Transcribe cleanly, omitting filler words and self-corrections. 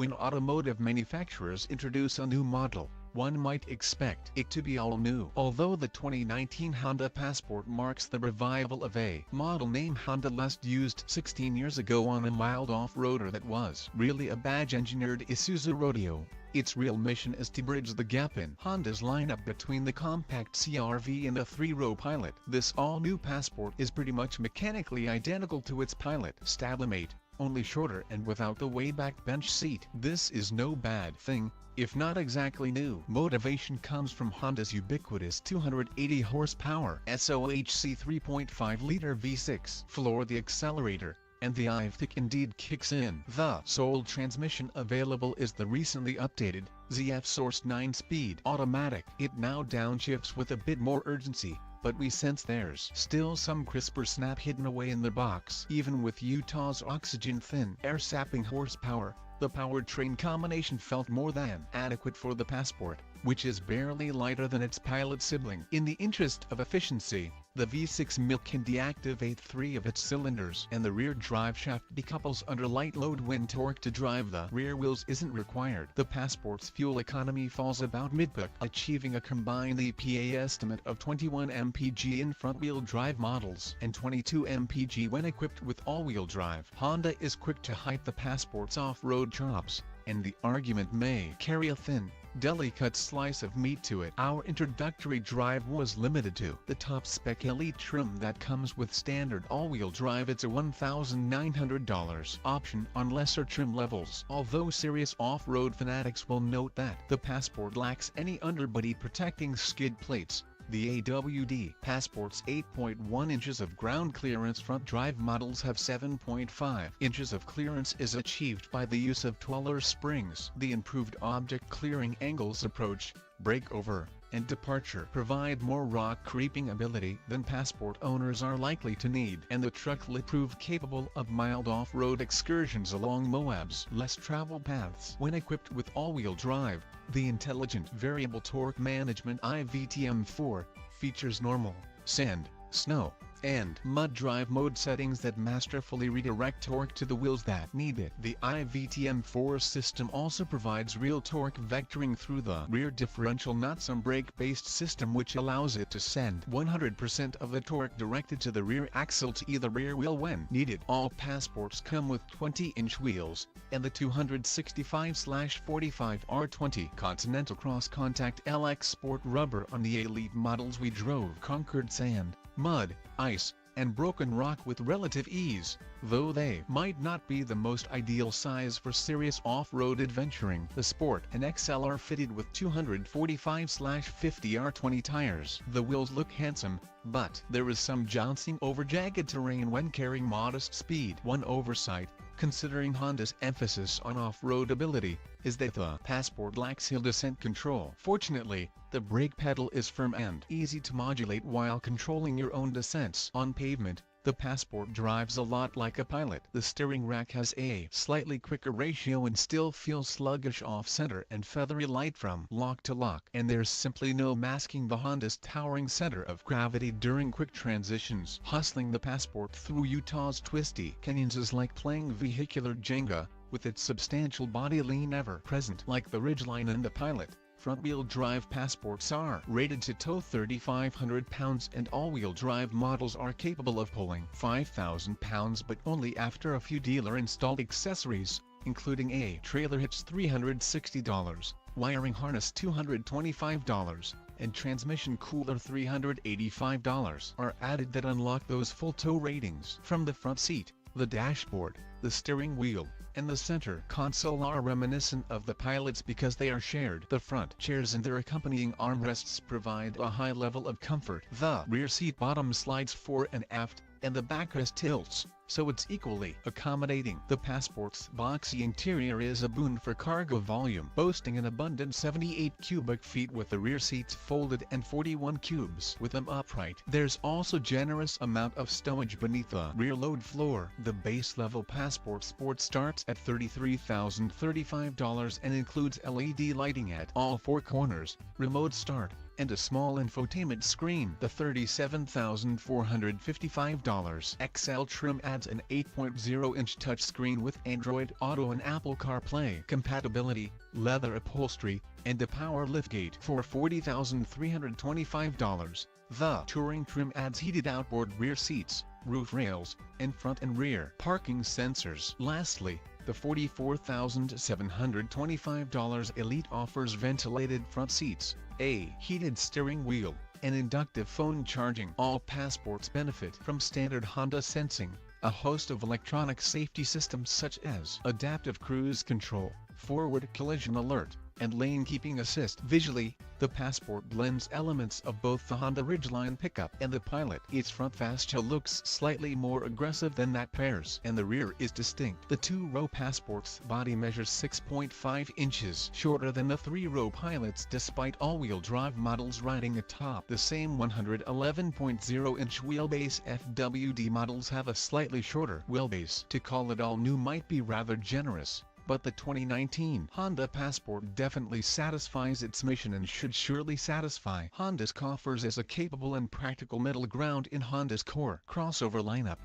When automotive manufacturers introduce a new model, one might expect it to be all new. Although the 2019 Honda Passport marks the revival of a model name Honda last used 16 years ago on a mild off-roader that was really a badge-engineered Isuzu Rodeo, its real mission is to bridge the gap in Honda's lineup between the compact CR-V and the three-row Pilot. This all-new Passport is pretty much mechanically identical to its Pilot stablemate, only shorter and without the wayback bench seat. This is no bad thing, if not exactly new. Motivation comes from Honda's ubiquitous 280 horsepower SOHC 3.5-liter V6 floor. The accelerator and the i-VTEC indeed kicks in. The sole transmission available is the recently updated ZF Source 9-speed automatic. It now downshifts with a bit more urgency, but we sense there's still some crisper snap hidden away in the box. Even with Utah's oxygen-thin air sapping horsepower, the powertrain combination felt more than adequate for the Passport, which is barely lighter than its Pilot sibling. In the interest of efficiency, the V6 milk can deactivate 3 of its cylinders, and the rear drive shaft decouples under light load when torque to drive the rear wheels isn't required. The Passport's fuel economy falls about mid-buck, achieving a combined EPA estimate of 21 mpg in front-wheel drive models and 22 mpg when equipped with all-wheel drive. Honda is quick to hype the Passport's off-road chops, and the argument may carry a thin, deli-cut slice of meat to it. Our introductory drive was limited to the top-spec Elite trim that comes with standard all-wheel drive. It's a $1,900 option on lesser trim levels. Although serious off-road fanatics will note that the Passport lacks any underbody protecting skid plates, the AWD Passport's 8.1 inches of ground clearance front drive models have 7.5 inches of clearance is achieved by the use of taller springs. The improved object clearing angles approach, breakover, and departure provide more rock creeping ability than Passport owners are likely to need, and the trucklet proved capable of mild off-road excursions along Moab's less traveled paths. When equipped with all-wheel drive, the intelligent variable torque management i-VTEC features normal, sand, snow, and mud drive mode settings that masterfully redirect torque to the wheels that need it. The i-VTEC system also provides real torque vectoring through the rear differential, not some brake-based system, which allows it to send 100% of the torque directed to the rear axle to either rear wheel when needed. All Passports come with 20-inch wheels, and the 265/45 R20 Continental Cross Contact LX Sport rubber. On the Elite models we drove conquered sand, mud, ice, and broken rock with relative ease, though they might not be the most ideal size for serious off-road adventuring. The Sport and XL are fitted with 245/50 R20 tires. The wheels look handsome, but there is some jouncing over jagged terrain when carrying modest speed. One oversight, considering Honda's emphasis on off-road ability, is that the Passport lacks hill descent control. Fortunately, the brake pedal is firm and easy to modulate while controlling your own descents. On pavement, the Passport drives a lot like a Pilot. The steering rack has a slightly quicker ratio and still feels sluggish off-center and feathery light from lock to lock. And there's simply no masking the Honda's towering center of gravity during quick transitions. Hustling the Passport through Utah's twisty canyons is like playing vehicular Jenga, with its substantial body lean ever present. Like the Ridgeline and the Pilot, front-wheel drive Passports are rated to tow 3,500 pounds, and all-wheel drive models are capable of pulling 5,000 pounds, but only after a few dealer-installed accessories, including a trailer hitch $360, wiring harness $225, and transmission cooler $385 are added that unlock those full tow ratings. From the front seat, the dashboard, the steering wheel, and the center console are reminiscent of the Pilot's because they are shared. The front chairs and their accompanying armrests provide a high level of comfort. The rear seat bottom slides fore and aft, and the backrest tilts, so it's equally accommodating. The Passport's boxy interior is a boon for cargo volume, boasting an abundant 78 cubic feet with the rear seats folded and 41 cubes with them upright. There's also generous amount of stowage beneath the rear load floor. The base level Passport Sport starts at $33,035 and includes LED lighting at all 4 corners, remote start, and a small infotainment screen. The $37,455 XL trim adds an 8.0-inch touchscreen with Android Auto and Apple CarPlay compatibility, leather upholstery, and a power liftgate for $40,325. The Touring trim adds heated outboard rear seats, roof rails, and front and rear parking sensors. Lastly, the $44,725 Elite offers ventilated front seats, a heated steering wheel, and inductive phone charging. All Passports benefit from standard Honda sensing, a host of electronic safety systems such as adaptive cruise control, forward collision alert, and lane keeping assist. Visually, the Passport blends elements of both the Honda Ridgeline pickup and the Pilot. Its front fascia looks slightly more aggressive than that pair's, and the rear is distinct. The two-row Passport's body measures 6.5 inches shorter than the three-row Pilot's, despite all-wheel drive models riding atop the same 111.0-inch wheelbase. FWD models have a slightly shorter wheelbase. To call it all new might be rather generous, but the 2019 Honda Passport definitely satisfies its mission and should surely satisfy Honda's coffers as a capable and practical middle ground in Honda's core crossover lineup.